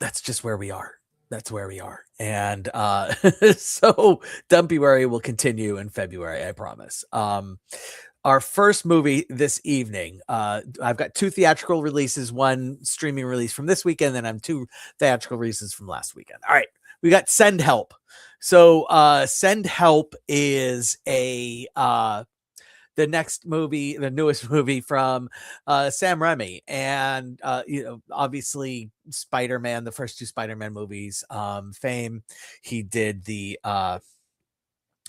that's just where we are. That's where we are. And so Dumpy will continue in February, I promise. Our first movie this evening, I've got 2 theatrical releases, 1 streaming release from this weekend, and I'm 2 theatrical releases from last weekend. All right, we got Send Help. So, Send Help is the next movie, the newest movie from Sam Raimi, and obviously Spider-Man, the first 2 Spider-Man movies, fame. He did the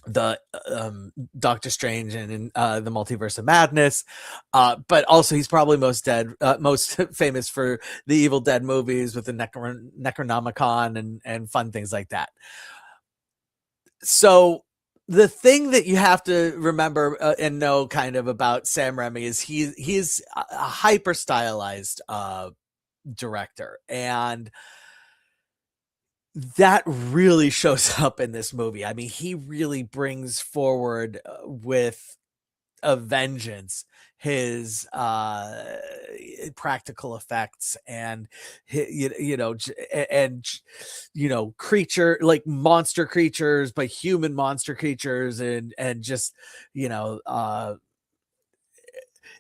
Doctor Strange and the Multiverse of Madness, but also he's probably most famous for the Evil Dead movies with the Necronomicon and fun things like that. So the thing that you have to remember and know kind of about Sam Raimi is he's a hyper stylized director, and that really shows up in this movie. I mean, he really brings forward with a vengeance his practical effects and creature, like monster creatures, but human monster creatures, and just you know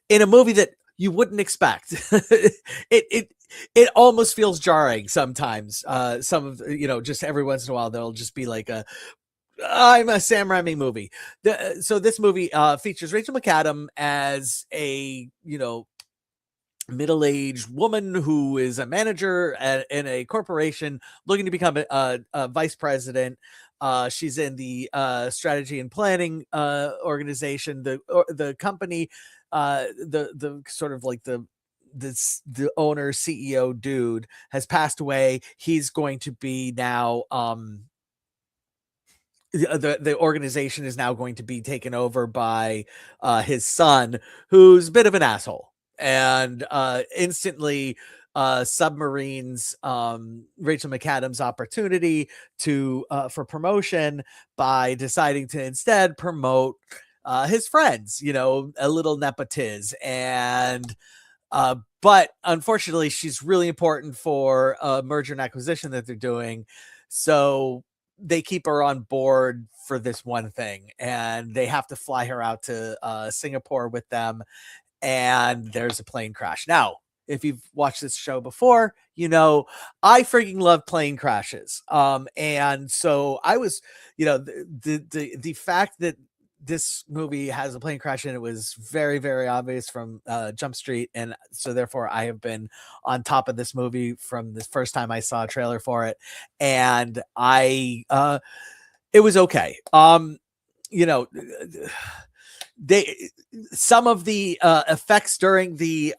in a movie that you wouldn't expect. It almost feels jarring sometimes. Some of just every once in a while there'll just be like I'm a Sam Raimi movie. So this movie features Rachel McAdam as a middle-aged woman who is a manager in a corporation looking to become a vice president. She's in the strategy and planning organization. The company, the sort of like the owner CEO dude has passed away. He's going to be now the organization is now going to be taken over by his son, who's a bit of an asshole, and instantly submarines Rachel McAdams' opportunity to for promotion by deciding to instead promote his friends, a little nepotiz. And but unfortunately, she's really important for a merger and acquisition that they're doing. So they keep her on board for this one thing, and they have to fly her out to Singapore with them. And there's a plane crash. Now, if you've watched this show before, I freaking love plane crashes. And so I was, the fact that this movie has a plane crash and it was very, very obvious from Jump Street, and so therefore I have been on top of this movie from the first time I saw a trailer for it, and it was okay. You know, they some of the effects during the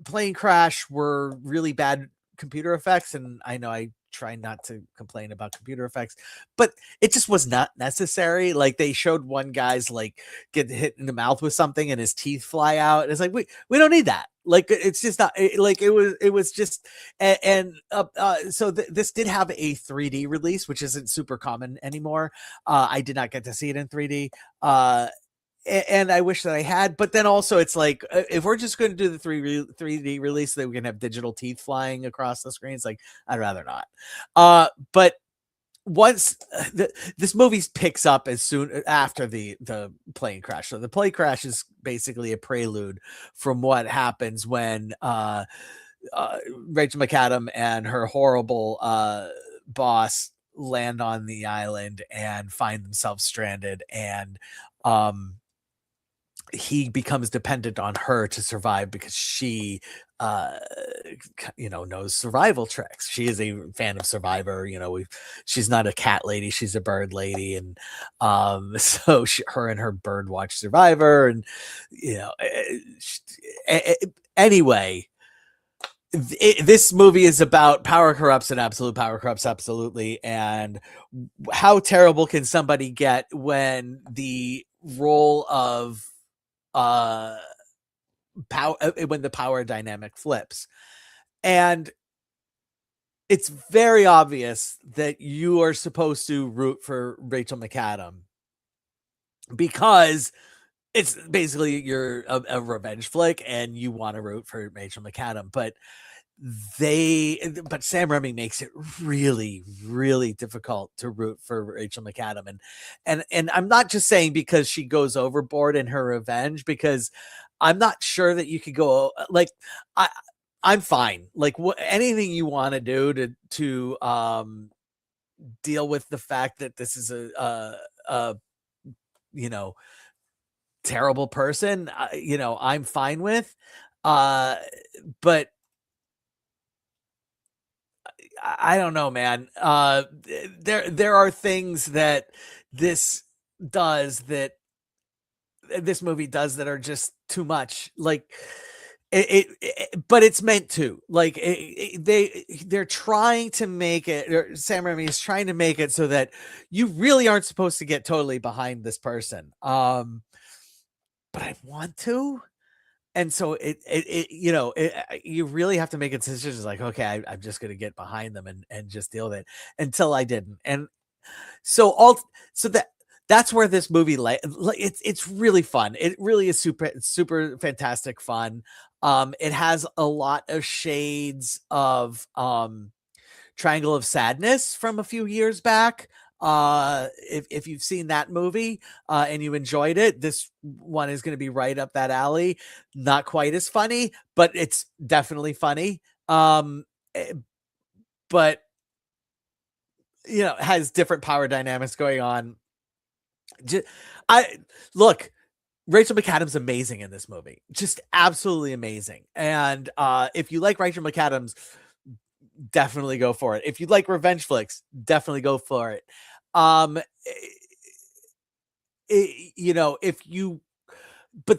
plane crash were really bad computer effects, and I know I try not to complain about computer effects, but it just was not necessary. Like, they showed one guy's like get hit in the mouth with something and his teeth fly out, and it's like we don't need that. Like, it's just not like it was just. So this did have a 3D release, which isn't super common anymore. I did not get to see it in 3D. And I wish that I had, but then also it's like, if we're just going to do the 3D release so that we can have digital teeth flying across the screen, it's like, I'd rather not. But once this movie picks up as soon after the plane crash. So the plane crash is basically a prelude from what happens when Rachel McAdam and her horrible boss land on the island and find themselves stranded, and he becomes dependent on her to survive because she knows survival tricks. She is a fan of Survivor. She's not a cat lady, she's a bird lady. And so her and her bird watch Survivor, and anyway, this movie is about power corrupts, and absolute power corrupts absolutely. And how terrible can somebody get when the role of power, when the power dynamic flips? And it's very obvious that you are supposed to root for Rachel McAdam because it's basically you're a revenge flick and you want to root for Rachel McAdam. But but Sam Raimi makes it really, really difficult to root for Rachel McAdam. And I'm not just saying because she goes overboard in her revenge, because I'm not sure that you could go like I I'm fine. Like anything you want to do to deal with the fact that this is a you know, terrible person, I'm fine with. Uh, but I don't know, man. There are things that this does that this movie does that are just too much. Like but it's meant to. Like they're trying to make it. Or Sam Raimi is trying to make it so that you really aren't supposed to get totally behind this person. But I want to. And so you really have to make a decision. It's like, okay, I'm just going to get behind them and just deal with it, until I didn't. And so that's where this movie, it's really fun. It really is super fantastic fun. It has a lot of shades of Triangle of Sadness from a few years back. If you've seen that movie and you enjoyed it, this one is going to be right up that alley. Not quite as funny, but it's definitely funny. But has different power dynamics going on. Look, Rachel McAdams amazing in this movie, just absolutely amazing. And if you like Rachel McAdams, definitely go for it. If you like revenge flicks, definitely go for it. But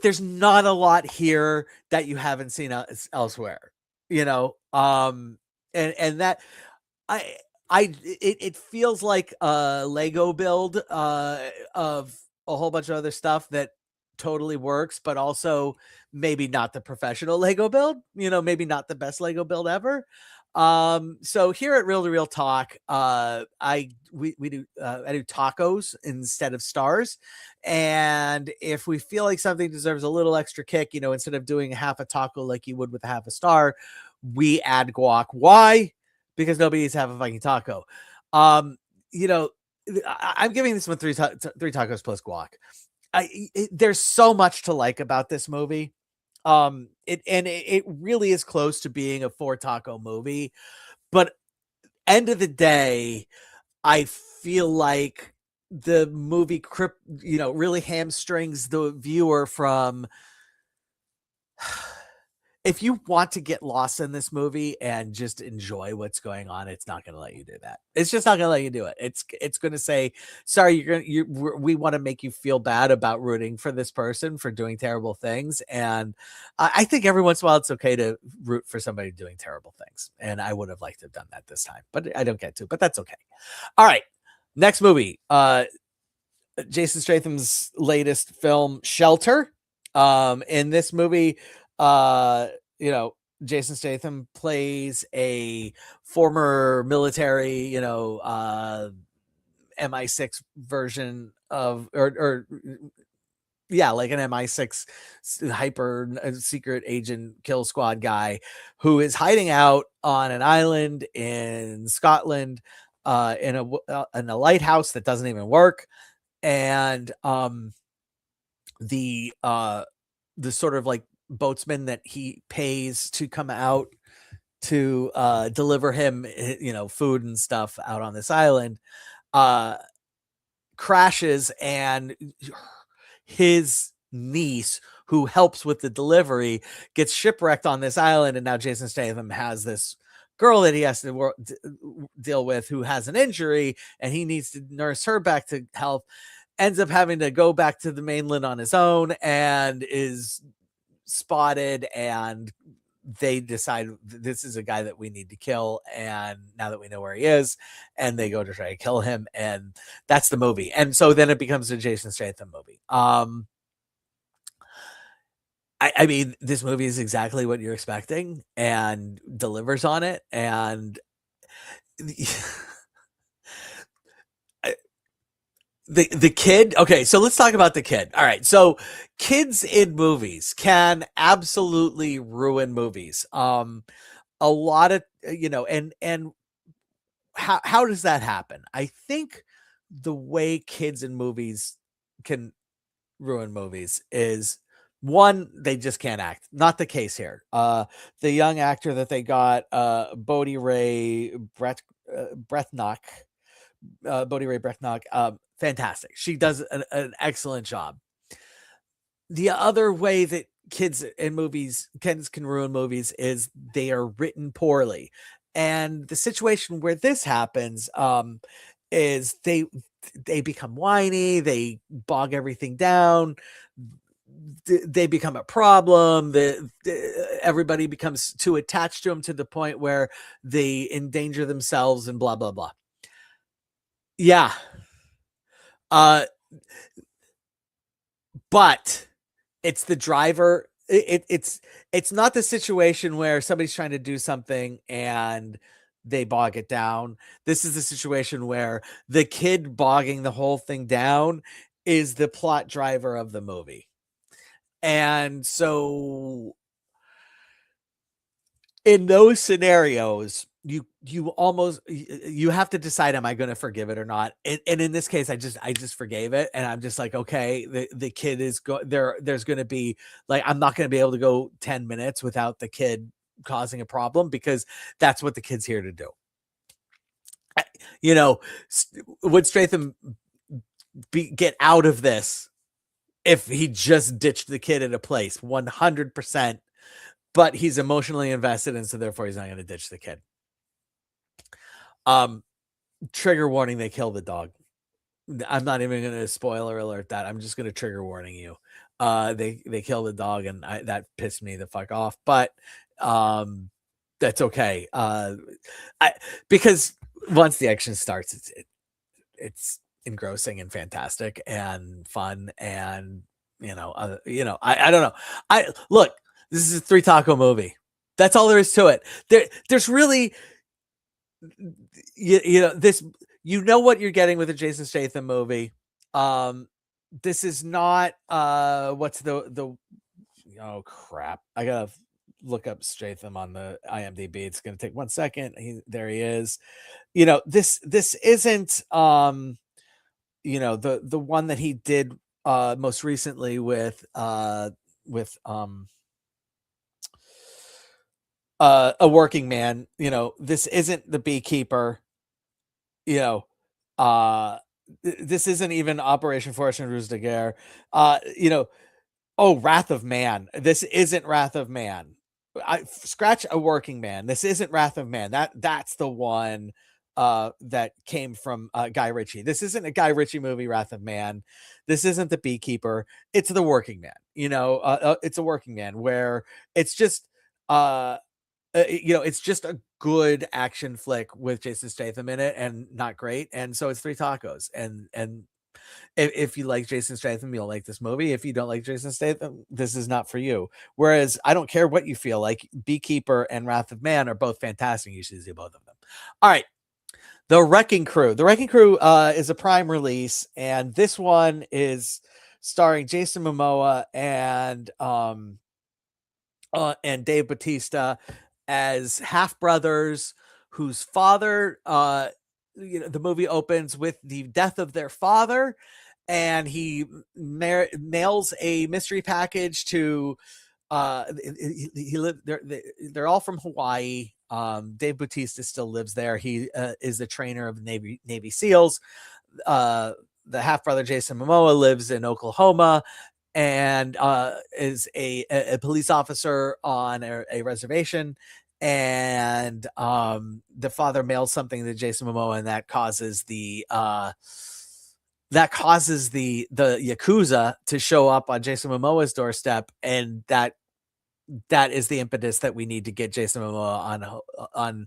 there's not a lot here that you haven't seen elsewhere, and that it feels like a Lego build of a whole bunch of other stuff that totally works, but also maybe not the professional Lego build, maybe not the best Lego build ever. So here at Real to Real Talk, I do tacos instead of stars. And if we feel like something deserves a little extra kick, instead of doing half a taco like you would with a half a star, we add guac. Why? Because nobody needs to have a fucking taco. I'm giving this one three tacos plus guac. There's so much to like about this movie. It really is close to being a 4 taco movie, but end of the day, I feel like the movie really hamstrings the viewer from if you want to get lost in this movie and just enjoy what's going on, it's not going to let you do that. It's just not going to let you do it. It's going to say, sorry, we want to make you feel bad about rooting for this person for doing terrible things. And I think every once in a while it's okay to root for somebody doing terrible things. And I would have liked to have done that this time, but I don't get to, but that's okay. All right. Next movie, Jason Statham's latest film, Shelter. In this movie, Jason Statham plays a former military, MI6 version of, like an MI6 hyper secret agent kill squad guy who is hiding out on an island in Scotland, in a lighthouse that doesn't even work. And the sort of like boatsman that he pays to come out to deliver him food and stuff out on this island crashes, and his niece, who helps with the delivery, gets shipwrecked on this island. And now Jason Statham has this girl that he has to deal with who has an injury, and he needs to nurse her back to health. Ends up having to go back to the mainland on his own and is spotted, and they decide this is a guy that we need to kill. And now that we know where he is, and they go to try to kill him, and that's the movie. And so then it becomes a Jason Statham movie. I mean, this movie is exactly what you're expecting and delivers on it. And the kid. Okay, so let's talk about the kid. All right, so kids in movies can absolutely ruin movies. a lot of, and how does that happen? I think the way kids in movies can ruin movies is, one, they just can't act. Not the case here. The young actor that they got, Bodhi Ray Brethnock, Bodhi Ray Brethnock, fantastic. She does an excellent job. The other way that kids can ruin movies is they are written poorly. And the situation where this happens, is they become whiny, they bog everything down, they become a problem. Everybody becomes too attached to them to the point where they endanger themselves and blah blah blah. Yeah. But it's the driver. It's not the situation where somebody's trying to do something and they bog it down. This is the situation where the kid bogging the whole thing down is the plot driver of the movie. And so in those scenarios, you have to decide, am I going to forgive it or not? And in this case, I just forgave it, and I'm just like, okay, the kid is there's going to be, like, I'm not going to be able to go 10 minutes without the kid causing a problem, because that's what the kid's here to do. Would Stratham get out of this if he just ditched the kid at a place? 100%. But he's emotionally invested, and so therefore he's not going to ditch the kid. Trigger warning: they kill the dog. I'm not even going to spoiler alert that. I'm just going to trigger warning you. They kill the dog, and that pissed me the fuck off. But that's okay. Because once the action starts, it's engrossing and fantastic and fun, and I don't know. Look. This is a 3 taco movie. That's all there is to it. There's really, this, what you're getting with a Jason Statham movie. This is not, what's the oh crap. I gotta look up Statham on the IMDb. It's gonna take 1 second. There he is. This isn't, the one that he did most recently with A Working Man. This isn't The Beekeeper. This isn't even Operation Fortune Ruse de Guerre. Wrath of Man. This isn't Wrath of Man. Scratch A Working Man. This isn't Wrath of Man. That's the one that came from Guy Ritchie. This isn't a Guy Ritchie movie, Wrath of Man. This isn't The Beekeeper. It's The Working Man. It's A Working Man, where it's just it's just a good action flick with Jason Statham in it, and not great. And so it's 3 tacos. And if you like Jason Statham, you'll like this movie. If you don't like Jason Statham, this is not for you. Whereas I don't care what you feel like, Beekeeper and Wrath of Man are both fantastic. You should see both of them. All right. The Wrecking Crew. The Wrecking Crew is a Prime release, and this one is starring Jason Momoa and Dave Bautista as half brothers whose father, the movie opens with the death of their father, and he mails a mystery package to they're all from Hawaii. Dave Bautista still lives there. He is the trainer of the Navy SEALs. The half brother Jason Momoa lives in Oklahoma and is a police officer on a reservation. And the father mails something to Jason Momoa, and that causes the Yakuza to show up on Jason Momoa's doorstep, and that is the impetus that we need to get Jason Momoa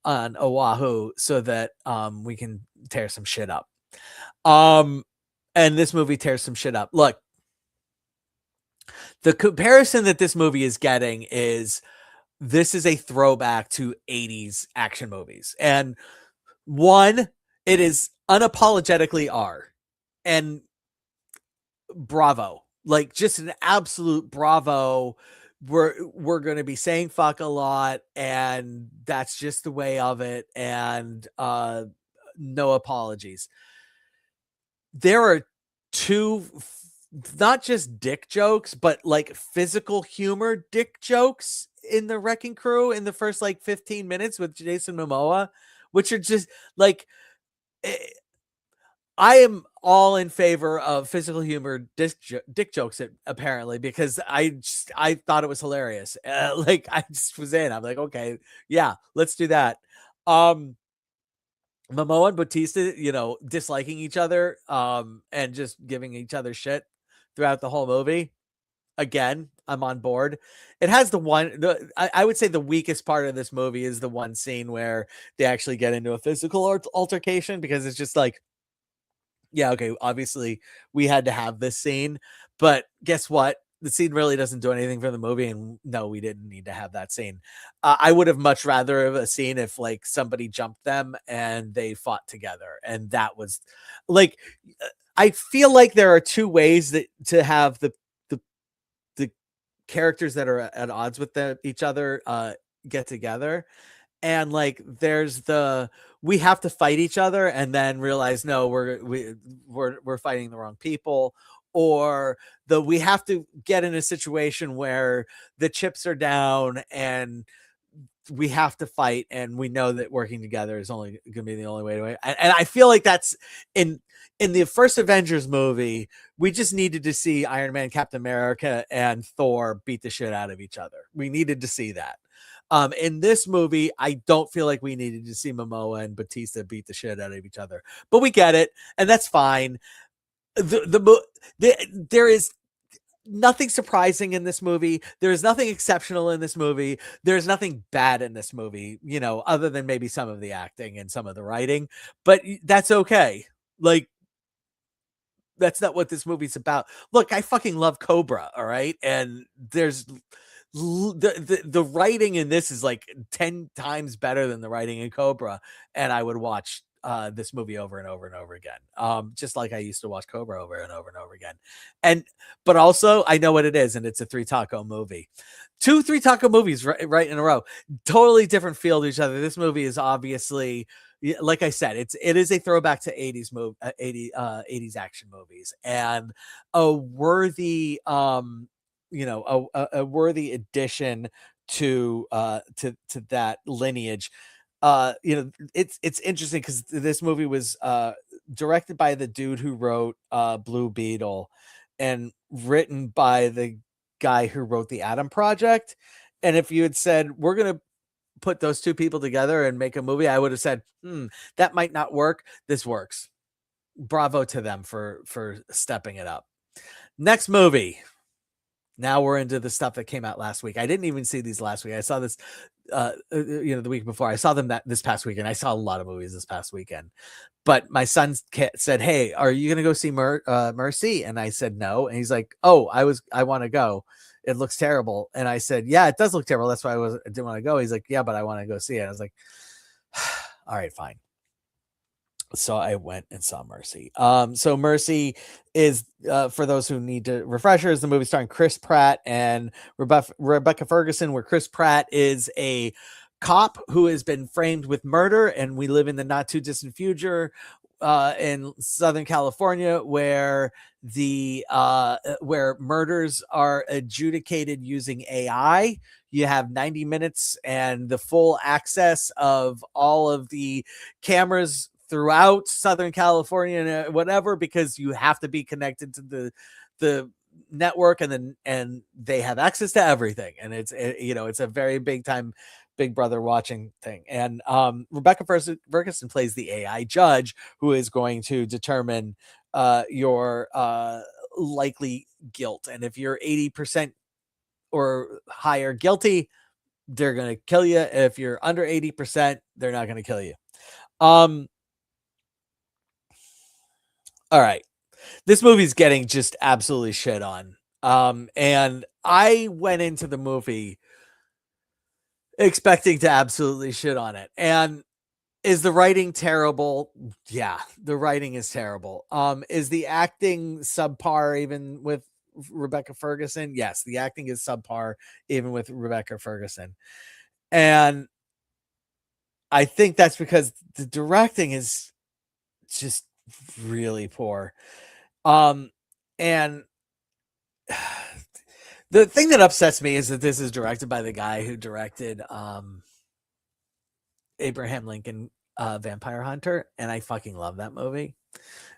on Oahu, so that we can tear some shit up. And this movie tears some shit up. Look, the comparison that this movie is getting is, this is a throwback to 80s action movies. And one, it is unapologetically R. And bravo. Like, just an absolute bravo we're going to be saying fuck a lot, and that's just the way of it, and no apologies. There are two not just dick jokes, but like physical humor dick jokes in the Wrecking Crew in the first like 15 minutes with Jason Momoa, which are just like I am all in favor of physical humor dick jokes, apparently, because I thought it was hilarious. Like I just was in. I'm like, okay, yeah, let's do that. Momoa and Batista, disliking each other, and just giving each other shit throughout the whole movie. Again, I'm on board. It has I would say the weakest part of this movie is the one scene where they actually get into a physical altercation, because it's just like, yeah, okay, obviously we had to have this scene, but guess what? The scene really doesn't do anything for the movie, and no, we didn't need to have that scene. I would have much rather have a scene if like somebody jumped them and they fought together, and that was like, I feel like there are two ways that to have the the characters that are at odds with each other get together, and like there's we have to fight each other and then realize, no, we're fighting the wrong people, or we have to get in a situation where the chips are down and we have to fight, and we know that working together is only going to be the only way to win. And I feel like that's in the first Avengers movie, we just needed to see Iron Man, Captain America, and Thor beat the shit out of each other. We needed to see that. In this movie, I don't feel like we needed to see Momoa and Batista beat the shit out of each other, but we get it, and that's fine. There is nothing surprising in this movie. There is nothing exceptional in this movie. There's nothing bad in this movie, other than maybe some of the acting and some of the writing, but that's okay. Like, that's not what this movie's about. Look, I fucking love Cobra, all right? And there's the writing in this is like 10 times better than the writing in Cobra, and I would watch this movie over and over and over again. Just like I used to watch Cobra over and over and over again. But also I know what it is, and it's a Three Taco movie. 2 Three Taco movies right in a row. Totally different feel to each other. This movie is obviously, like I said, it is a throwback to 80s action movies, and a worthy a worthy addition to that lineage. It's interesting because this movie was directed by the dude who wrote Blue Beetle, and written by the guy who wrote the Adam Project. And if you had said, we're gonna put those two people together and make a movie, I would have said, that might not work. This works. Bravo to them for stepping it up. Next movie. Now we're into the stuff that came out last week. I didn't even see these last week. I saw this, the week before. I saw them this past weekend. I saw a lot of movies this past weekend. But my son said, "Hey, are you gonna go see Mercy?" And I said no. And he's like, "Oh, I want to go. It looks terrible." And I said, "Yeah, it does look terrible. That's why I didn't want to go." He's like, "Yeah, but I want to go see it." I was like, "All right, fine." So I went and saw Mercy. So Mercy is, for those who need to refreshers, the movie starring Chris Pratt and Rebecca Ferguson, where Chris Pratt is a cop who has been framed with murder, and we live in the not too distant future in Southern California, where where murders are adjudicated using AI. You have 90 minutes and the full access of all of the cameras throughout Southern California and whatever, because you have to be connected to the network, and they have access to everything, and it's a very big time Big Brother watching thing. And Rebecca Ferguson plays the AI judge who is going to determine your likely guilt, and if you're 80% or higher guilty, they're going to kill you. If you're under 80%, they're not going to kill you. All right. This movie's getting just absolutely shit on. And I went into the movie expecting to absolutely shit on it. And is the writing terrible? Yeah, the writing is terrible. Is the acting subpar, even with Rebecca Ferguson. Yes, the acting is subpar even with Rebecca Ferguson. And I think that's because the directing is just really poor. And the thing that upsets me is that this is directed by the guy who directed Abraham Lincoln Vampire Hunter, and I fucking love that movie.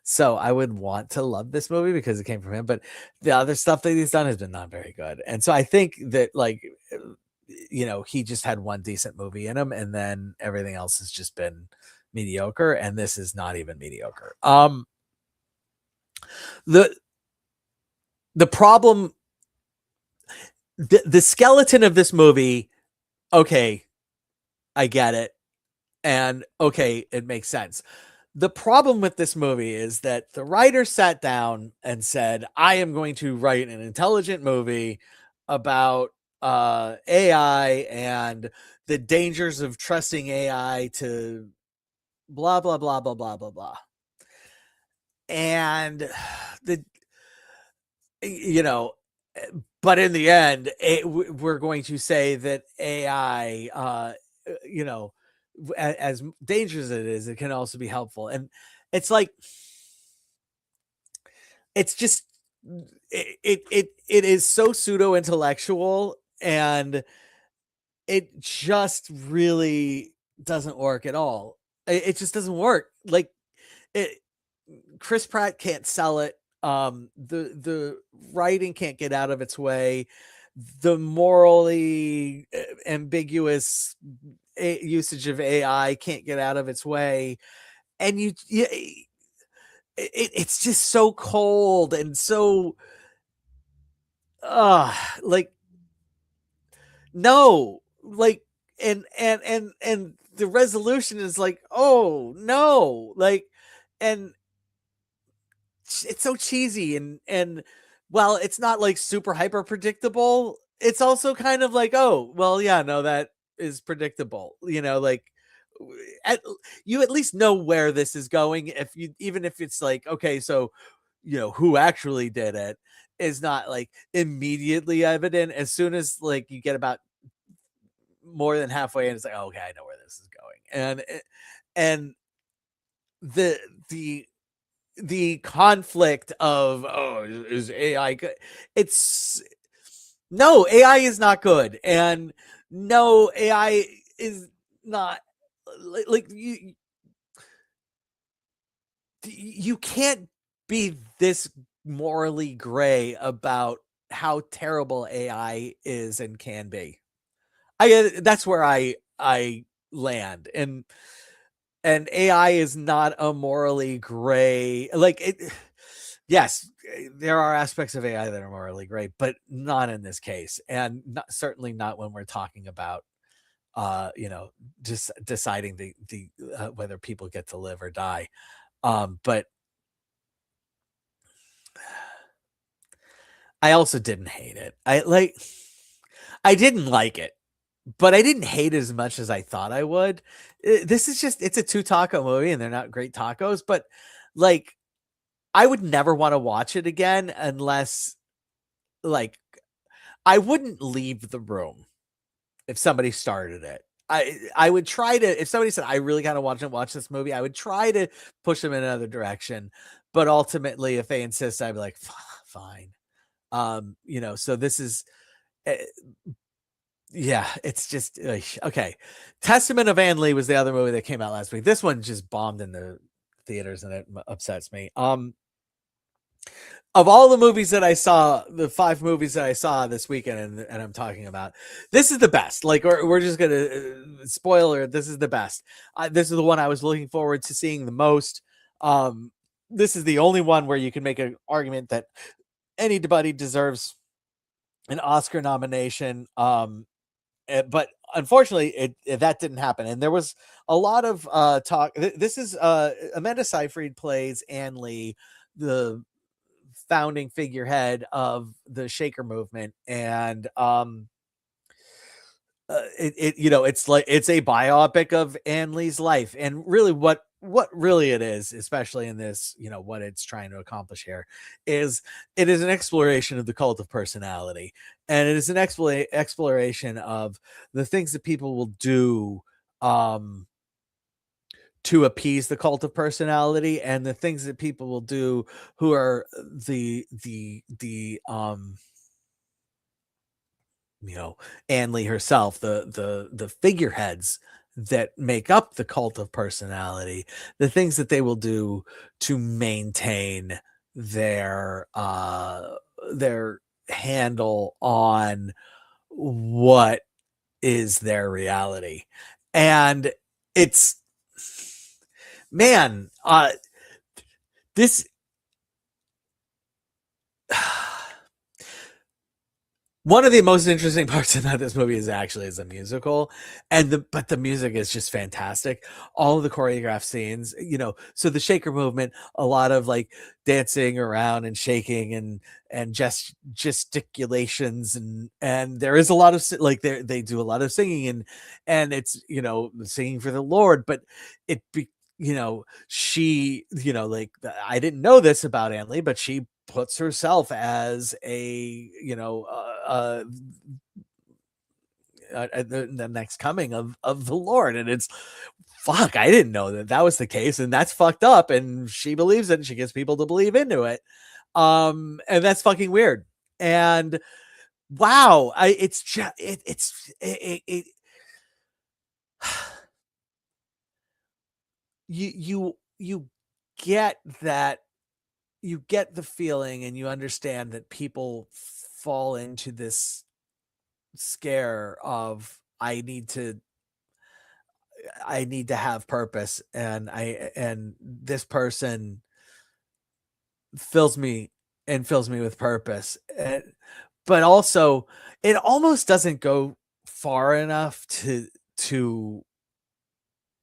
So I would want to love this movie because it came from him, but the other stuff that he's done has been not very good. And so I think that, like, he just had one decent movie in him, and then everything else has just been mediocre, and this is not even mediocre. The problem, the skeleton of this movie, okay, I get it, and okay, it makes sense. The problem with this movie is that the writer sat down and said, I am going to write an intelligent movie about AI and the dangers of trusting AI to blah, blah, blah, blah, blah, blah, blah. And but in the end, we're going to say that AI, as dangerous as it is, it can also be helpful. And it's like, it's just, it is so pseudo intellectual, and it just really doesn't work at all. It just doesn't work. Like, Chris Pratt can't sell it. The writing can't get out of its way. The morally ambiguous usage of AI can't get out of its way. And it's just so cold and so like, no, like, and the resolution is like, oh no, like, and it's so cheesy, and while it's not like super hyper predictable, it's also kind of like, oh well, yeah, no, that is predictable, like, at, you at least know where this is going, even if it's like, okay, so who actually did it is not like immediately evident. As soon as like you get about more than halfway in, it's like, oh, okay, I know where this is going. And the the conflict of, oh, is AI good? It's no, AI is not good, and no, AI is not like you can't be this morally gray about how terrible AI is and can be. That's where I land, and AI is not a morally gray, like, it. Yes, there are aspects of AI that are morally gray, but not in this case, and certainly not when we're talking about just deciding the whether people get to live or die. But I also didn't hate it. I didn't like it, but I didn't hate it as much as I thought I would. This is just, it's a 2 taco movie, and they're not great tacos, but like, I would never want to watch it again unless, like, I wouldn't leave the room if somebody started it. I would try to, if somebody said, I really kind of want to watch this movie, I would try to push them in another direction. But ultimately, if they insist, I'd be like, fine. So this is, uh, yeah, it's just, okay. Testament of Anne Lee was the other movie that came out last week. This one just bombed in the theaters, and it upsets me. Of all the movies that I saw, the 5 movies that I saw this weekend, and I'm talking about, this is the best. Like, we're just gonna spoiler. This is the best. This is the one I was looking forward to seeing the most. This is the only one where you can make an argument that anybody deserves an Oscar nomination. But unfortunately, that didn't happen, and there was a lot of talk. This is Amanda Seyfried plays Anne Lee, the founding figurehead of the Shaker movement, and it's like, it's a biopic of Anne Lee's life, and really what what really it is, especially in this, what it's trying to accomplish here, is it is an exploration of the cult of personality, and it is an exploration of the things that people will do um to appease the cult of personality, and the things that people will do who are the you know, Anne Lee herself, the figureheads that make up the cult of personality, the things that they will do to maintain their their handle on what is their reality. And it's, man, this one of the most interesting parts about this movie is actually as a musical, but the music is just fantastic. All of the choreographed scenes, so the shaker movement, a lot of like dancing around and shaking and just gesticulations, and there is a lot of like they do a lot of singing, and it's singing for the Lord, but it be she, like, I didn't know this about Anne Lee, but she puts herself as a the next coming of the Lord, and it's, fuck, I didn't know that was the case, and that's fucked up, and she believes it, and she gets people to believe into it, and that's fucking weird. And wow, it's just it you get that, you get the feeling, and you understand that people fall into this scare of, I need to have purpose, and this person fills me with purpose. But also, it almost doesn't go far enough to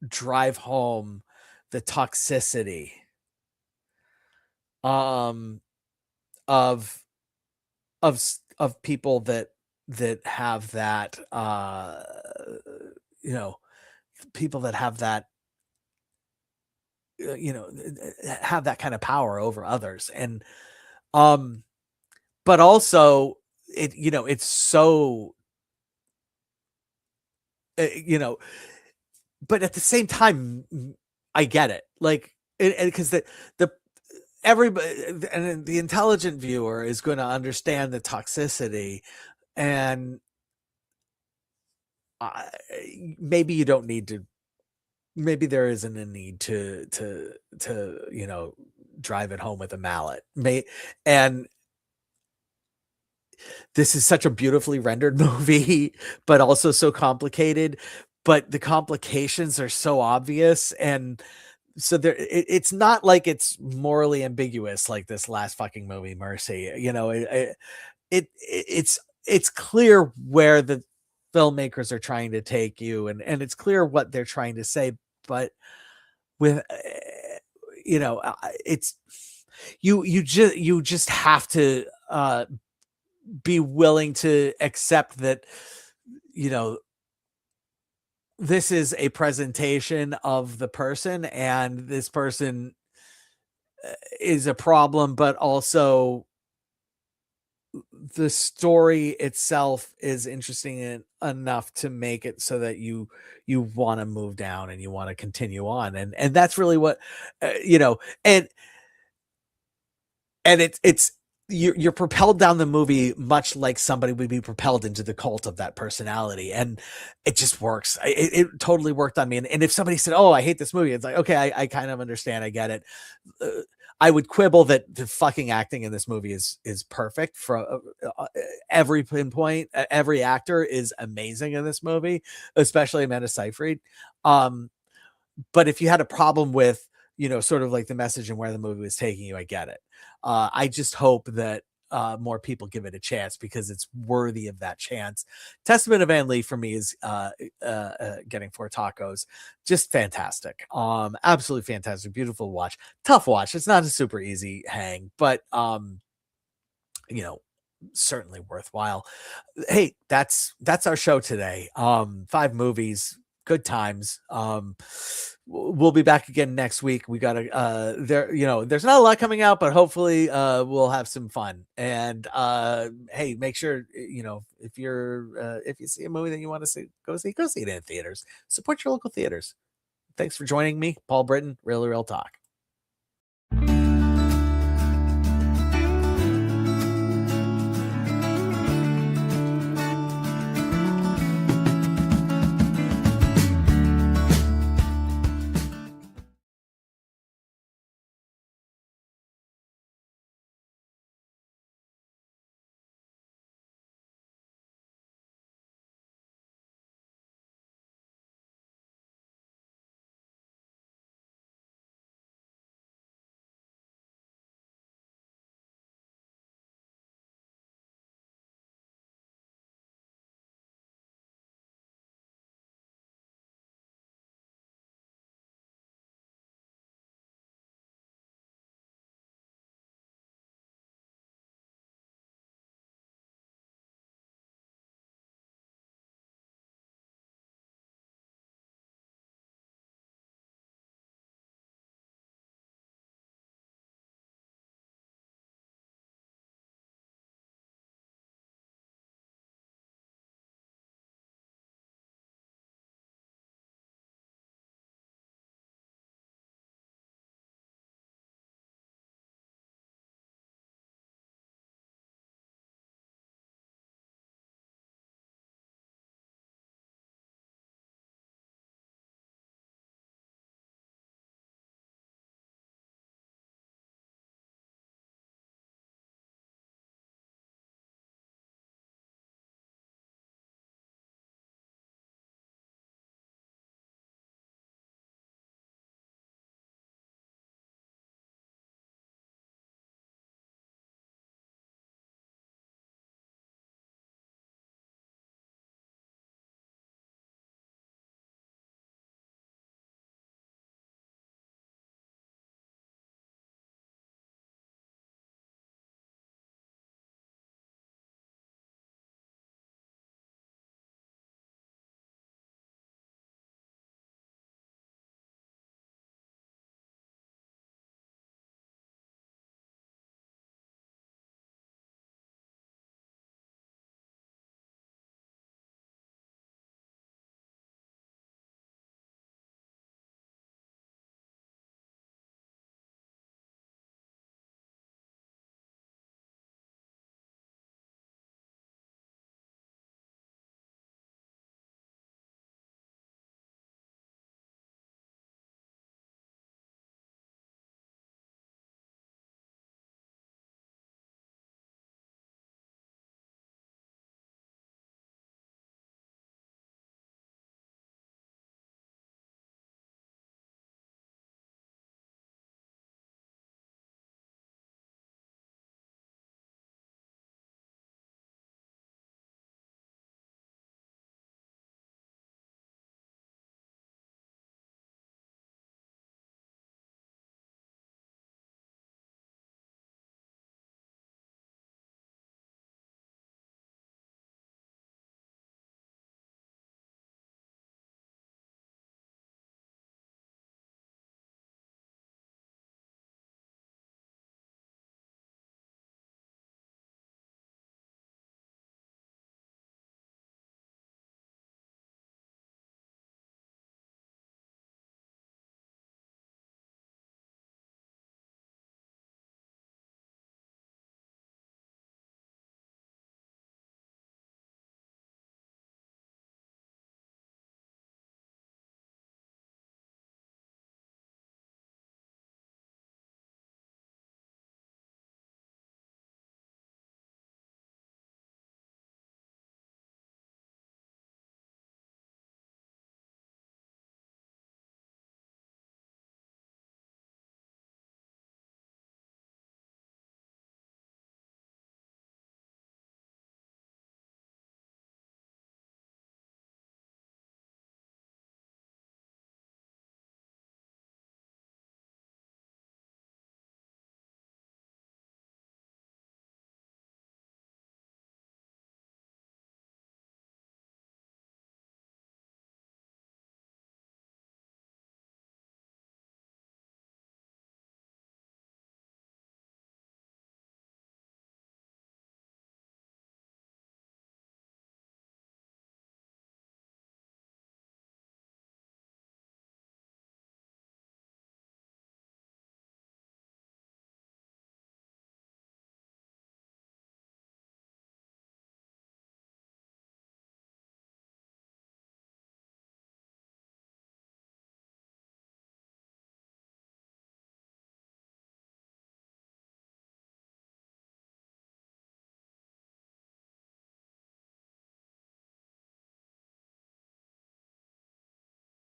drive home the toxicity um of of people that have that you know people that have that have that kind of power over others. And um but also, it's so uh, you know but at the same time, I get it, like, because the everybody, and the intelligent viewer is going to understand the toxicity, and uh, maybe you don't need to, maybe there isn't a need to drive it home with a mallet. And this is such a beautifully rendered movie, but also so complicated, but the complications are so obvious. And so it's not like it's morally ambiguous like this last fucking movie, Mercy. It's clear where the filmmakers are trying to take you, and it's clear what they're trying to say, but with it's, you just have to be willing to accept that, you know this is a presentation of the person, and this person is a problem, but also the story itself is interesting enough to make it so that you want to move down, and you want to continue on, and that's really what and it's you're propelled down the movie much like somebody would be propelled into the cult of that personality, and it just works. It totally worked on me, and if somebody said, "Oh, I hate this movie," it's like, okay, I kind of understand, I get it. uh, I would quibble that the fucking acting in this movie is perfect for every pinpoint. Every actor is amazing in this movie, especially Amanda Seyfried. um but if you had a problem with, sort of like the message and where the movie was taking you, I get it. I just hope that more people give it a chance, because it's worthy of that chance. Testament of Ann Lee for me is getting four tacos. Just fantastic. Absolutely fantastic. Beautiful watch. Tough watch. It's not a super easy hang, but you know, certainly worthwhile. Hey, that's our show today. 5 movies good times. We'll be back again next week. We got to there's not a lot coming out, but hopefully we'll have some fun. And hey, make sure if you see a movie that you want to see, go see it in theaters. Support your local theaters. Thanks for joining me, Paul Britton, Real Talk.